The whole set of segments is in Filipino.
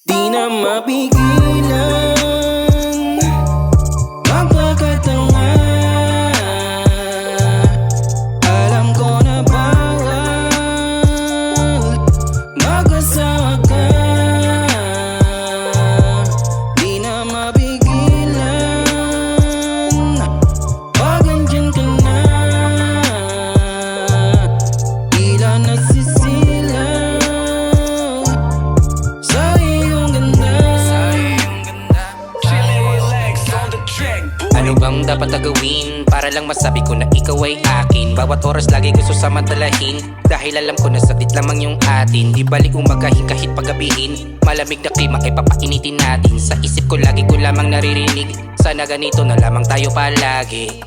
Di na mapigilan magpakatanga. Alam ko na bawal mag-asawa ka. Di na mapigilan pag andyan ka na. Tila nasisilaw sa iyong ganda. Ano bang dapat na gawin para lang masabi ko na ikaw ay akin? Bawat oras lagi gusto samantalahin, dahil alam ko na saglit lamang yung atin. Di balik umagahin kahit paggabihin, malamig na klima ay papainitin natin. Sa isip ko lagi ko lamang naririnig, sana ganito na lamang tayo palagi.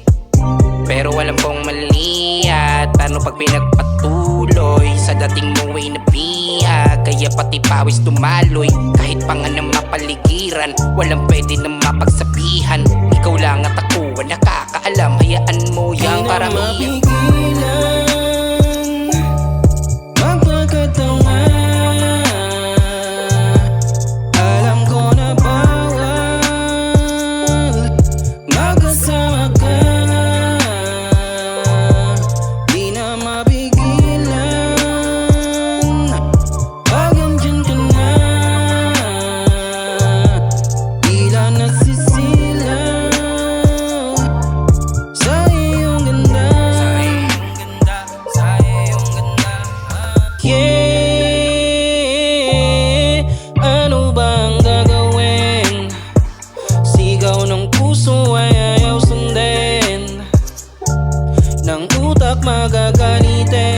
Pero alam kong mali at paano pag pinagpatuloy sa dating mo ay nabihag, kaya pati pawis dumaloy. Kahit pa nga na mapaligiran, walang pwede na mapagsabihan. Ikaw lang at ako ang nakakaalam, hayaan mo yang karamihan. Mapigilan magpakatanga. Alam ko na bawal mag-asawa ka. Di na mapigilan pag andyan ka na. Tila nasisilaw sa iyong ganda. Yeah, ano bang gagawin? Sigaw ng puso ay ayaw sundin, ng utak magagalitin.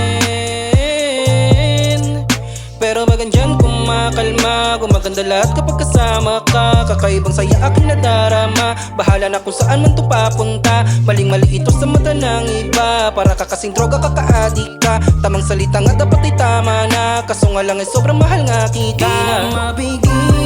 Pero pag andyan kumakalma, gumaganda lahat kapag kasama ka. Kakaibang saya aking nadarama, bahala na kung saan man to papunta. Maling-mali ito sa mata ng iba, para ka kasing droga, kakaadik ka. Tamang salita nga dapat ay tama na, kaso nga lang ay sobrang mahal nga kita. Di na mapigil